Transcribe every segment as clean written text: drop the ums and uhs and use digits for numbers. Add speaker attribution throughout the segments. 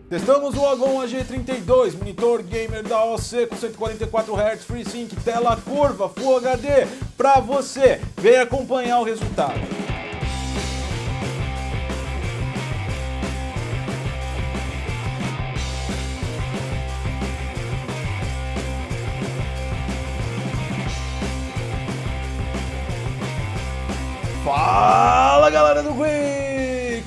Speaker 1: Testamos o Agon AG32, monitor gamer da AOC com 144 Hz, FreeSync, tela curva, Full HD, pra você. Vem acompanhar o resultado. Fala, galera do Quick!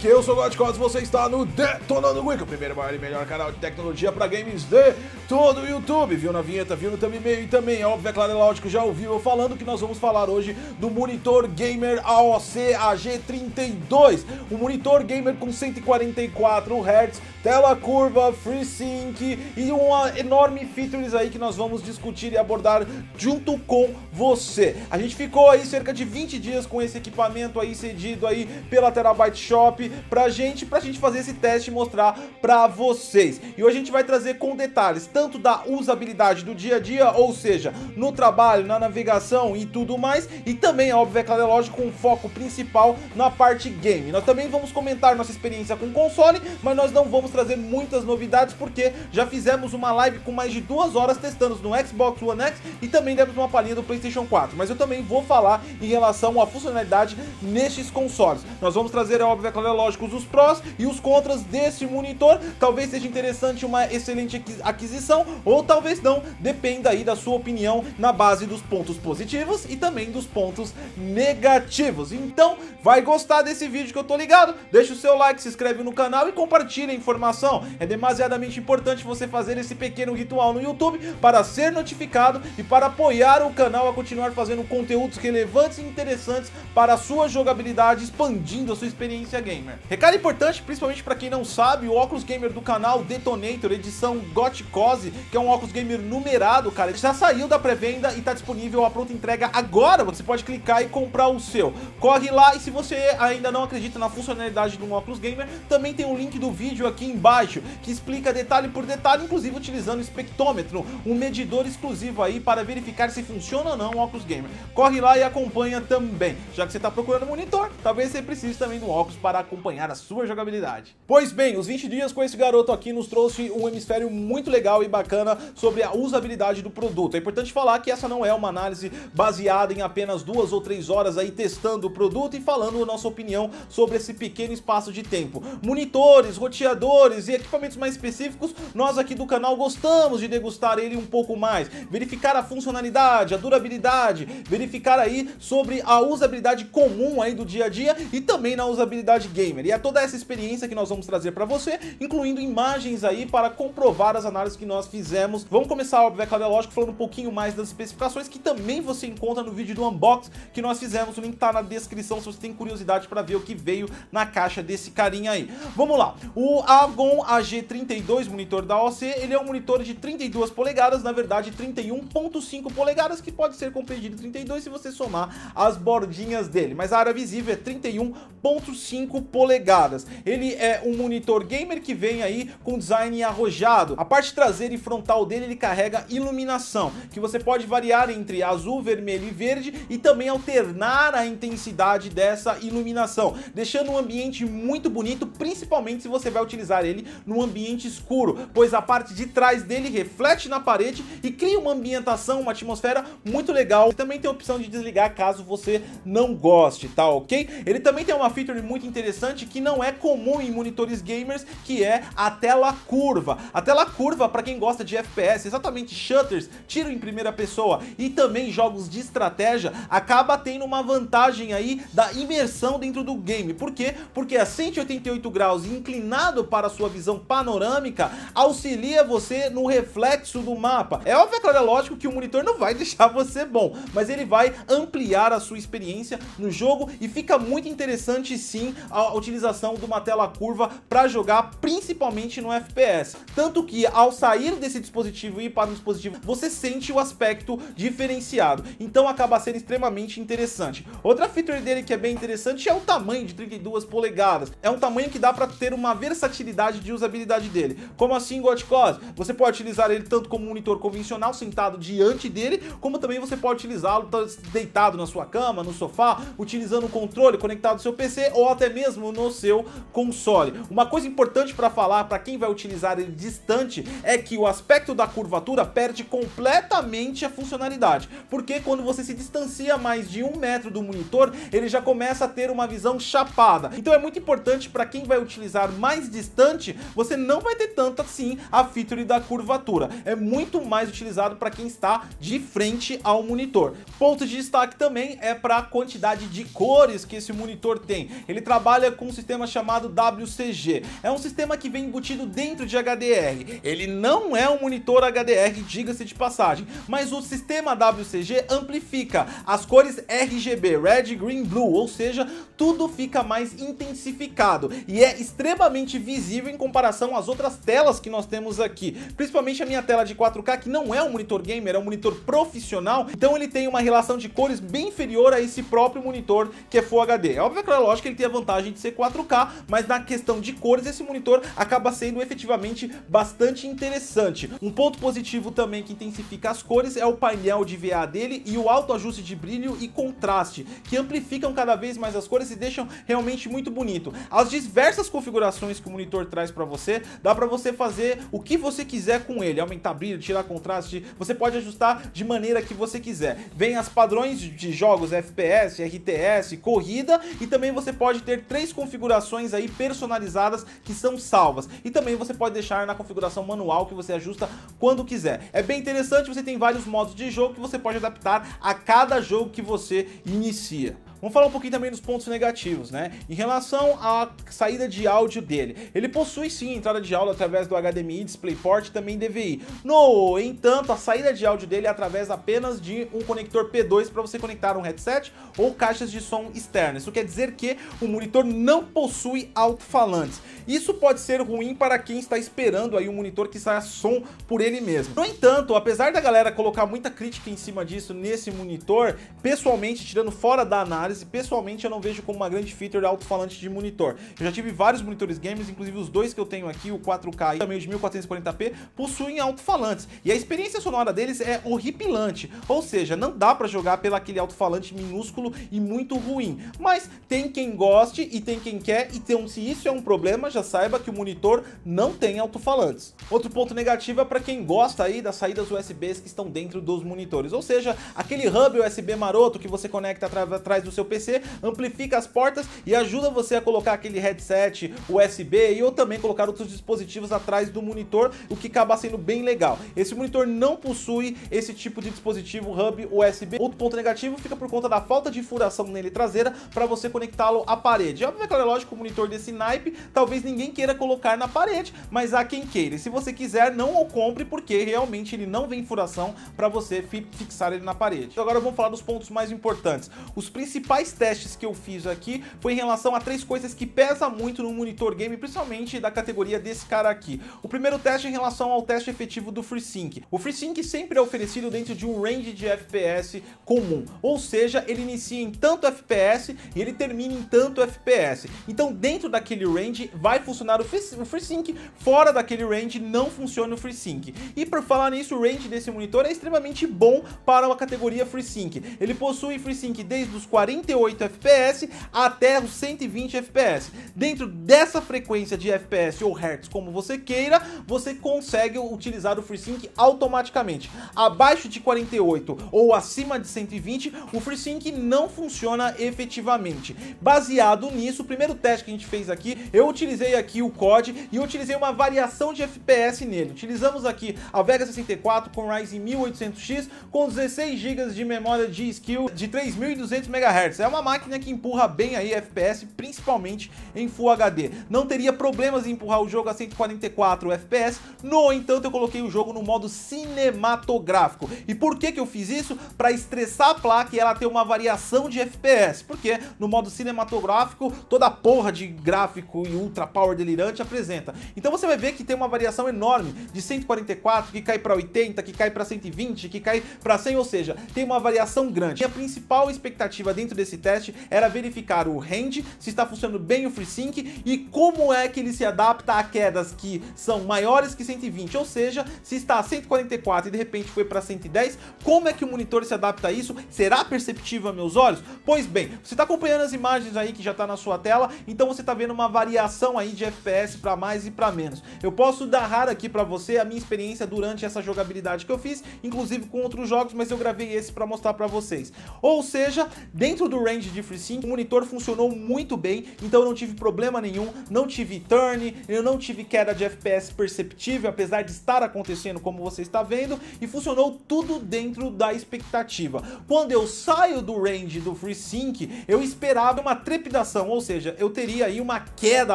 Speaker 1: Eu sou o GotCos e você está no Detonando Quick, o primeiro, maior e melhor canal de tecnologia para games de todo o YouTube. Viu na vinheta, viu no thumbnail e também, óbvio, é claro, é lógico, já ouviu eu falando que nós vamos falar hoje do monitor gamer AOC AG32. Um monitor gamer com 144 Hz, tela curva, FreeSync e uma enorme features aí que nós vamos discutir e abordar junto com você. A gente ficou aí cerca de 20 dias com esse equipamento aí cedido aí pela Terabyte Shop pra gente fazer esse teste e mostrar pra vocês. E hoje a gente vai trazer com detalhes tanto da usabilidade do dia a dia, ou seja, no trabalho, na navegação e tudo mais, e também, óbvio, é claro, é lógico, com um foco principal na parte game. Nós também vamos comentar nossa experiência com o console, mas nós não vamos trazer muitas novidades porque já fizemos uma live com mais de 2 horas testando no Xbox One X e também demos uma palhinha do PlayStation 4, mas eu também vou falar em relação à funcionalidade nestes consoles. Nós vamos trazer, óbvio, é claro, lógico, os prós e os contras desse monitor. Talvez seja interessante uma excelente aquisição ou talvez não, dependa aí da sua opinião na base dos pontos positivos e também dos pontos negativos. Então, vai gostar desse vídeo que eu tô ligado? Deixa o seu like, se inscreve no canal e compartilha a informação. É demasiadamente importante você fazer esse pequeno ritual no YouTube para ser notificado e para apoiar o canal a continuar fazendo conteúdos relevantes e interessantes para a sua jogabilidade, expandindo a sua experiência gamer. Recado importante, principalmente para quem não sabe, o óculos gamer do canal Detonator, edição GotCos, que é um óculos gamer numerado, cara, já saiu da pré-venda e tá disponível a pronta entrega agora. Você pode clicar e comprar o seu. Corre lá, e se você ainda não acredita na funcionalidade de um óculos gamer, também tem um link do vídeo aqui embaixo que explica detalhe por detalhe, inclusive utilizando o espectrômetro, um medidor exclusivo aí para verificar se funciona ou não o óculos gamer. Corre lá e acompanha também. Já que você está procurando um monitor, talvez você precise também do óculos para acompanhar a sua jogabilidade. Pois bem, os 20 dias com esse garoto aqui nos trouxe um hemisfério muito legal e bacana sobre a usabilidade do produto. É importante falar que essa não é uma análise baseada em apenas 2 ou 3 horas aí testando o produto e falando a nossa opinião sobre esse pequeno espaço de tempo. Monitores, roteadores e equipamentos mais específicos, nós aqui do canal gostamos de degustar ele um pouco mais, verificar a funcionalidade, a durabilidade, verificar aí sobre a usabilidade comum aí do dia a dia e também na usabilidade gamer. E é toda essa experiência que nós vamos trazer para você, incluindo imagens aí para comprovar as análises que nós fizemos. Vamos começar, óbvio, é claro, lógico, falando um pouquinho mais das especificações que também você encontra no vídeo do unboxing que nós fizemos. O link tá na descrição se você tem curiosidade para ver o que veio na caixa desse carinha aí. Vamos lá, o Agon AG32, monitor da AOC, ele é um monitor de 32 polegadas, na verdade 31.5 polegadas, que pode ser compreendido em 32 se você somar as bordinhas dele, mas a área visível é 31.5 polegadas. Ele é um monitor gamer que vem aí com design arrojado. A parte traseira e frontal dele, ele carrega iluminação, que você pode variar entre azul, vermelho e verde e também alternar a intensidade dessa iluminação, deixando um ambiente muito bonito, principalmente se você vai utilizar ele num ambiente escuro, pois a parte de trás dele reflete na parede e cria uma ambientação, uma atmosfera muito legal. Também tem a opção de desligar caso você não goste, tá ok? Ele também tem uma feature muito interessante que não é comum em monitores gamers, que é a tela curva. A tela curva, para quem gosta de FPS, exatamente shooters, tiro em primeira pessoa e também jogos de estratégia, acaba tendo uma vantagem aí da imersão dentro do game. Por quê? Porque a 188 graus inclinado para a sua visão panorâmica auxilia você no reflexo do mapa. É óbvio, claro, é lógico que o monitor não vai deixar você bom, mas ele vai ampliar a sua experiência no jogo e fica muito interessante sim a utilização de uma tela curva para jogar, principalmente no FPS. Tanto que ao sair desse dispositivo e ir para um dispositivo, você sente o aspecto diferenciado. Então acaba sendo extremamente interessante. Outra feature dele que é bem interessante é o tamanho de 32 polegadas. É um tamanho que dá para ter uma versatilidade de usabilidade dele. Como assim, GotCos? Você pode utilizar ele tanto como monitor convencional, sentado diante dele, como também você pode utilizá-lo deitado na sua cama, no sofá, utilizando o controle conectado ao seu PC ou até mesmo
Speaker 2: no seu console. Uma coisa importante para falar para quem vai utilizar ele distante é que o aspecto da curvatura perde completamente a funcionalidade, porque quando você se distancia mais de 1 metro do monitor, ele já começa a ter uma visão chapada. Então é muito importante para quem vai utilizar mais distante, você não vai ter tanto assim a feature da curvatura. É muito mais utilizado para quem está de frente ao monitor. Ponto de destaque também é para a quantidade de cores que esse monitor tem. Ele trabalha com um sistema chamado WCG. É um sistema que vem embutido dentro de HDR. Ele não é um monitor HDR, diga-se de passagem, mas o sistema WCG amplifica as cores RGB, Red, Green, Blue, ou seja, tudo fica mais intensificado e é extremamente visível em comparação às outras telas que nós temos aqui, principalmente a minha tela de 4K, que não é um monitor gamer, é um monitor profissional, então ele tem uma relação de cores bem inferior a esse próprio monitor que é Full HD. É óbvio que, lógico, que ele tem a vantagem de ser 4K, mas na questão de cores esse monitor acaba sendo efetivamente bastante interessante. Um ponto positivo também que intensifica as cores é o painel de VA dele e o autoajuste de brilho e contraste, que amplificam cada vez mais as cores e deixam realmente muito bonito. As diversas configurações que o monitor traz para você, dá para você fazer o que você quiser com ele, aumentar brilho, tirar contraste, você pode ajustar de maneira que você quiser. Vem as padrões de jogos FPS, RTS, corrida, e também você pode ter 3 configurações aí personalizadas que são salvas, e também você pode deixar na configuração manual que você ajusta quando quiser. É bem interessante, você tem vários modos de jogo que você pode adaptar a cada jogo que você inicia. Vamos falar um pouquinho também dos pontos negativos, né? Em relação à saída de áudio dele, ele possui sim entrada de áudio através do HDMI, DisplayPort e também DVI. No entanto, a saída de áudio dele é através apenas de um conector P2 para você conectar um headset ou caixas de som externas. Isso quer dizer que o monitor não possui alto-falantes. Isso pode ser ruim para quem está esperando aí um monitor que saia som por ele mesmo. No entanto, apesar da galera colocar muita crítica em cima disso nesse monitor, pessoalmente, tirando fora da análise, pessoalmente eu não vejo como uma grande feature alto-falante de monitor. Eu já tive vários monitores gamers, inclusive os dois que eu tenho aqui, o 4K e também o de 1440p, possuem alto-falantes. E a experiência sonora deles é horripilante, ou seja, não dá pra jogar pelo aquele alto-falante minúsculo e muito ruim. Mas tem quem goste e tem quem quer, então se isso é um problema, já saiba que o monitor não tem alto-falantes. Outro ponto negativo é para quem gosta aí das saídas USBs que estão dentro dos monitores, ou seja, aquele hub USB maroto que você conecta atrás do seu PC, amplifica as portas e ajuda você a colocar aquele headset USB e ou também colocar outros dispositivos atrás do monitor, o que acaba sendo bem legal. Esse monitor não possui esse tipo de dispositivo hub USB. Outro ponto negativo fica por conta da falta de furação nele traseira para você conectá-lo à parede. Óbvio que é lógico, um monitor desse naipe, talvez ninguém queira colocar na parede, mas há quem queira. E se você quiser, não o compre, porque realmente ele não vem furação para você fixar ele na parede. Então agora vamos falar dos pontos mais importantes. Os principais testes que eu fiz aqui foi em relação a 3 coisas que pesam muito no monitor game, principalmente da categoria desse cara aqui. O primeiro teste é em relação ao teste efetivo do FreeSync. O FreeSync sempre é oferecido dentro de um range de FPS comum, ou seja, ele inicia em tanto FPS e ele termina em tanto FPS. Então dentro daquele range vai funcionar o FreeSync, fora daquele range não funciona o FreeSync. E por falar nisso, o range desse monitor é extremamente bom para a categoria FreeSync. Ele possui FreeSync desde os 48 FPS até os 120 FPS. Dentro dessa frequência de FPS ou Hertz, como você queira, você consegue utilizar o FreeSync automaticamente. Abaixo de 48 ou acima de 120, o FreeSync não funciona efetivamente. Baseado nisso, o primeiro teste que a gente fez aqui, eu utilizei aqui o COD e eu utilizei uma variação de FPS nele. Utilizamos aqui a Vega 64 com Ryzen 1800X com 16 GB de memória de skill de 3200 MHz. É uma máquina que empurra bem aí FPS, principalmente em Full HD. Não teria problemas em empurrar o jogo a 144 FPS, no entanto eu coloquei o jogo no modo cinematográfico. E por que eu fiz isso? Para estressar a placa e ela ter uma variação de FPS, porque no modo cinematográfico toda a porra de gráfico e ultra power delirante apresenta. Então você vai ver que tem uma variação enorme de 144 que cai para 80, que cai para 120, que cai para 100, ou seja, tem uma variação grande. E a principal expectativa dentro desse teste era verificar o range, se está funcionando bem o FreeSync e como é que ele se adapta a quedas que são maiores que 120, ou seja, se está a 144 e de repente foi para 110, como é que o monitor se adapta a isso? Será perceptível a meus olhos? Pois bem, você está acompanhando as imagens aí que já está na sua tela, então você está vendo uma variação aí de FPS para mais e para menos. Eu posso narrar aqui para você a minha experiência durante essa jogabilidade que eu fiz, inclusive com outros jogos, mas eu gravei esse para mostrar para vocês. Ou seja, dentro do range de FreeSync, o monitor funcionou muito bem, então eu não tive problema nenhum, não tive turn, eu não tive queda de FPS perceptível, apesar de estar acontecendo como você está vendo, e funcionou tudo dentro da expectativa. Quando eu saio do range do FreeSync, eu esperava uma trepidação, ou seja, eu teria aí uma queda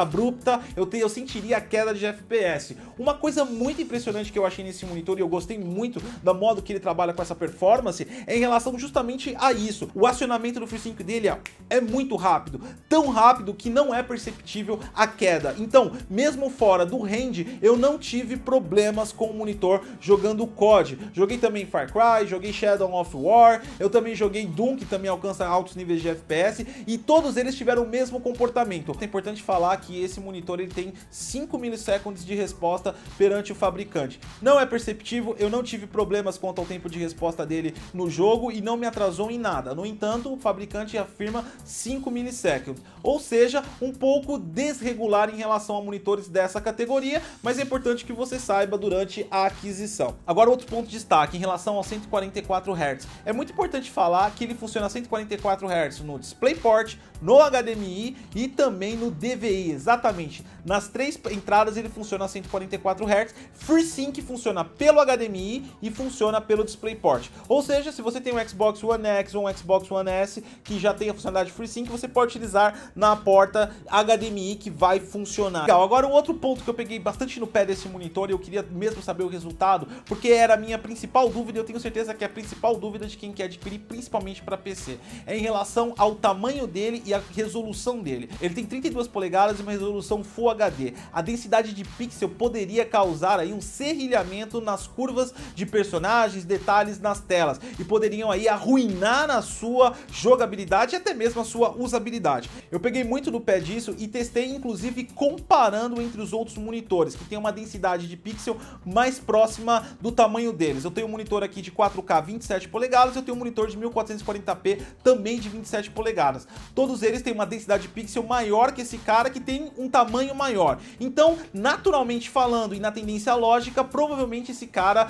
Speaker 2: abrupta, eu sentiria a queda de FPS. Uma coisa muito impressionante que eu achei nesse monitor, e eu gostei muito do modo que ele trabalha com essa performance, é em relação justamente a isso. O acionamento do FreeSync dele é muito rápido, tão rápido que não é perceptível a queda. Então, mesmo fora do range, eu não tive problemas com o monitor jogando COD. Joguei também Far Cry, joguei Shadow of War, eu também joguei Doom, que também alcança altos níveis de FPS, e todos eles tiveram o mesmo comportamento. É importante falar que esse monitor ele tem 5 milissegundos de resposta perante o fabricante. Não é perceptível, eu não tive problemas quanto ao tempo de resposta dele no jogo e não me atrasou em nada. No entanto, o fabricante afirma 5 milissegundos, ou seja, um pouco desregular em relação a monitores dessa categoria, mas é importante que você saiba durante a aquisição. Agora, outro ponto de destaque em relação ao 144 Hz. É muito importante falar que ele funciona a 144 Hz no DisplayPort, no HDMI e também no DVI, exatamente. Nas três entradas ele funciona a 144 Hz, FreeSync funciona pelo HDMI e funciona pelo DisplayPort. Ou seja, se você tem um Xbox One X ou um Xbox One S que já tem a funcionalidade FreeSync, você pode utilizar na porta HDMI que vai funcionar. Legal, agora um outro ponto que eu peguei bastante no pé desse monitor e eu queria mesmo saber o resultado, porque era a minha principal dúvida, eu tenho certeza que é a principal dúvida de quem quer adquirir, principalmente para PC, é em relação ao tamanho dele e a resolução dele. Ele tem 32 polegadas e uma resolução Full HD. A densidade de pixel poderia causar aí um serrilhamento nas curvas de personagens, detalhes nas telas, e poderiam aí arruinar a sua jogabilidade e até mesmo a sua usabilidade. Eu peguei muito no pé disso e testei, inclusive comparando entre os outros monitores que tem uma densidade de pixel mais próxima do tamanho deles. Eu tenho um monitor aqui de 4K 27 polegadas, eu tenho um monitor de 1440p também de 27 polegadas. Todos eles têm uma densidade de pixel maior que esse cara, que tem um tamanho maior. Então, naturalmente falando e na tendência lógica, provavelmente esse cara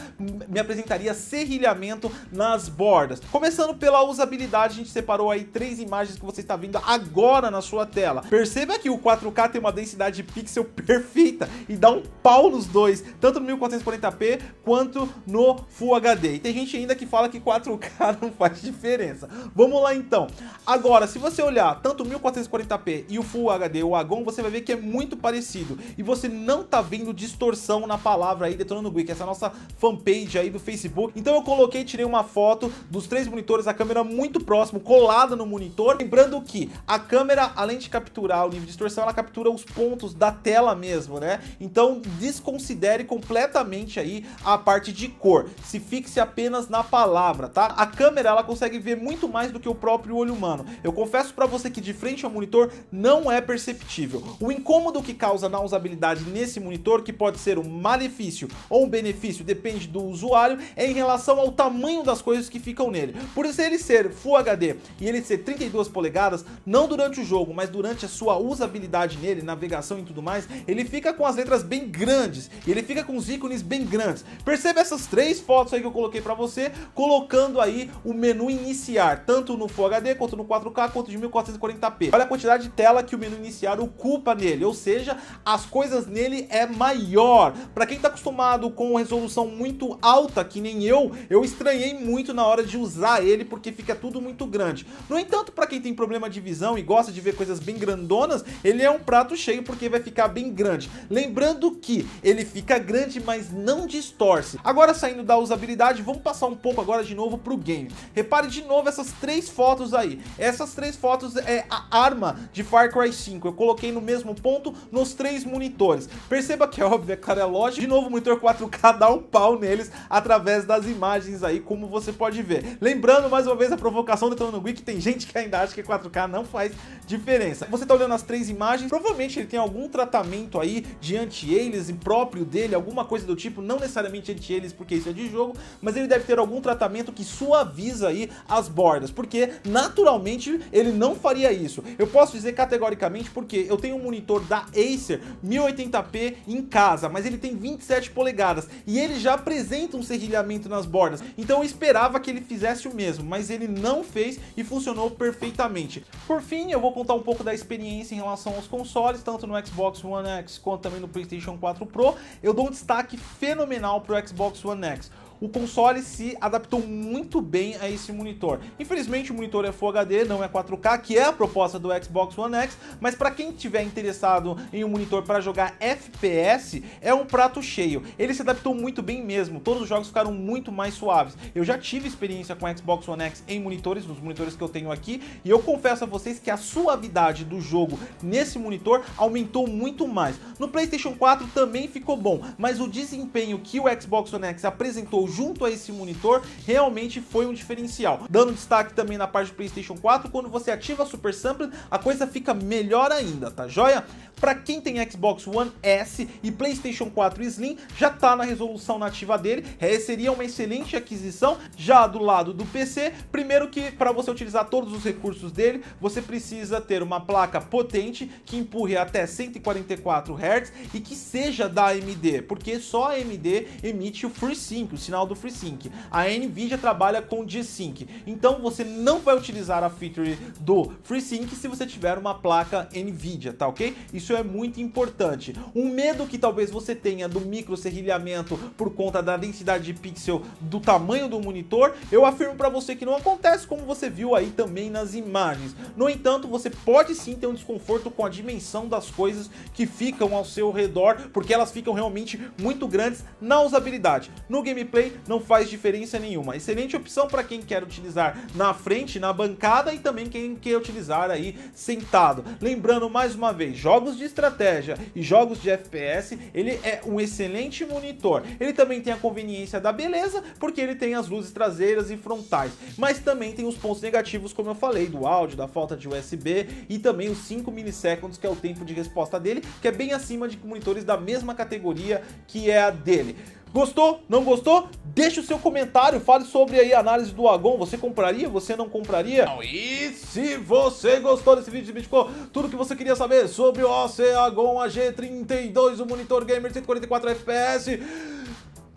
Speaker 2: me apresentaria serrilhamento nas bordas. Começando pela usabilidade, a gente separou aí 3 imagens que você está vendo agora na sua tela. Perceba que o 4K tem uma densidade de pixel perfeita e dá um pau nos dois, tanto no 1440p quanto no Full HD. E tem gente ainda que fala que 4K não faz diferença. Vamos lá então. Agora, se você olhar tanto o 1440p e o Full HD, o Agon, você vai ver que é muito parecido. E você não tá vendo distorção na palavra aí Detonando Geek, essa é a nossa fanpage aí do Facebook. Então eu coloquei, tirei uma foto dos 3 monitores, a câmera muito próximo, colada no monitor. Lembrando que a câmera, além de capturar o nível de distorção, ela captura os pontos da tela mesmo, né? Então desconsidere completamente aí a parte de cor. Se fixe apenas na palavra, tá? A câmera, ela consegue ver muito mais do que o próprio olho humano. Eu confesso pra você que de frente ao monitor não é perceptível. O incômodo que causa na usabilidade nesse monitor, que pode ser um malefício ou um benefício, depende do usuário, é em relação ao tamanho das coisas que ficam nele. Por isso ele ser Full HD e ele ser 32 polegadas, não durante o jogo, mas durante a sua usabilidade nele, navegação e tudo mais, ele fica com as letras bem grandes e ele fica com os ícones bem grandes. Perceba essas 3 fotos aí que eu coloquei pra você, colocando aí o menu iniciar, tanto no Full HD, quanto no 4K, quanto de 1440p. Olha a quantidade de tela que o menu iniciar ocupa nele, ou seja, as coisas nele é maior. Pra quem tá acostumado com resolução muito alta, que nem eu estranhei muito na hora de usar ele, porque fica tudo muito grande. No entanto, pra quem tem problema de visão e gosta de ver coisas bem grandonas, ele é um prato cheio, porque vai ficar bem grande. Lembrando que ele fica grande, mas não distorce. Agora, saindo da usabilidade, vamos passar um pouco agora de novo pro game. Repare de novo essas 3 fotos aí. Essas 3 fotos é a arma de Far Cry 5. Eu coloquei no mesmo ponto nos 3 monitores. Perceba que é óbvio, cara, é lógico. De novo, o monitor 4K dá um pau neles através das imagens aí, como você pode ver. Lembrando mais uma vez a provocação do Detonando Geek, que tem gente que ainda acha que 4K não faz diferença. Você tá olhando as 3 imagens, provavelmente ele tem algum tratamento aí de anti-aliasing próprio dele, alguma coisa do tipo, não necessariamente anti-aliasing porque isso é de jogo, mas ele deve ter algum tratamento que suaviza aí as bordas, porque naturalmente ele não faria isso. Eu posso dizer categoricamente porque eu tenho um monitor da Acer 1080p em casa, mas ele tem 27 polegadas e ele já apresenta um serrilhamento nas bordas, então eu esperava que ele fizesse o mesmo, mas ele não fez e funcionou perfeitamente. Por fim, eu vou contar um pouco da experiência em relação aos consoles, tanto no Xbox One X quanto também no PlayStation 4 Pro. Eu dou um destaque fenomenal para o Xbox One X. O console se adaptou muito bem a esse monitor. Infelizmente o monitor é Full HD, não é 4K, que é a proposta do Xbox One X, mas para quem estiver interessado em um monitor para jogar FPS, é um prato cheio. Ele se adaptou muito bem mesmo, todos os jogos ficaram muito mais suaves. Eu já tive experiência com o Xbox One X em monitores, nos monitores que eu tenho aqui, e eu confesso a vocês que a suavidade do jogo nesse monitor aumentou muito mais. No PlayStation 4 também ficou bom, mas o desempenho que o Xbox One X apresentou junto a esse monitor realmente foi um diferencial. Dando destaque também na parte do PlayStation 4, quando você ativa a Super Sampling, a coisa fica melhor ainda, tá joia? Para quem tem Xbox One S e PlayStation 4 Slim, já tá na resolução nativa dele, seria uma excelente aquisição. Já do lado do PC, primeiro que para você utilizar todos os recursos dele, você precisa ter uma placa potente que empurre até 144 Hz e que seja da AMD, porque só a AMD emite o FreeSync, o sinal do FreeSync. A Nvidia trabalha com G-Sync, então você não vai utilizar a feature do FreeSync se você tiver uma placa Nvidia, tá ok? Isso é muito importante. Um medo que talvez você tenha do micro serrilhamento por conta da densidade de pixel do tamanho do monitor, eu afirmo para você que não acontece, como você viu aí também nas imagens. No entanto, você pode sim ter um desconforto com a dimensão das coisas que ficam ao seu redor, porque elas ficam realmente muito grandes na usabilidade. No gameplay não faz diferença nenhuma. Excelente opção para quem quer utilizar na frente, na bancada, e também quem quer utilizar aí sentado. Lembrando mais uma vez, jogos de estratégia e jogos de FPS, ele é um excelente monitor. Ele também tem a conveniência da beleza, porque ele tem as luzes traseiras e frontais, mas também tem os pontos negativos, como eu falei, do áudio, da falta de USB e também os 5 milissegundos, que é o tempo de resposta dele, que é bem acima de monitores da mesma categoria que é a dele. Gostou? Não gostou? Deixe o seu comentário, fale sobre aí a análise do Agon. Você compraria? Você não compraria? E se você gostou desse vídeo, ficou tudo que você queria saber sobre o OC Agon AG32, o monitor gamer 144 FPS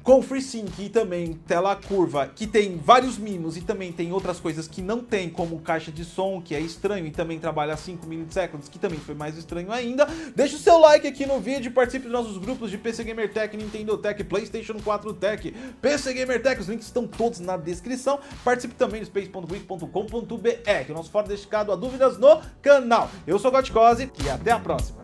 Speaker 2: com FreeSync e também tela curva, que tem vários mimos e também tem outras coisas que não tem, como caixa de som, que é estranho, e também trabalha a 5 milissegundos, que também foi mais estranho ainda. Deixa o seu like aqui no vídeo, participe dos nossos grupos de PC Gamer Tech, Nintendo Tech, PlayStation 4 Tech, PC Gamer Tech, os links estão todos na descrição. Participe também do space.geek.com.br, o nosso fórum dedicado a dúvidas no canal. Eu sou o Gotcose e até a próxima.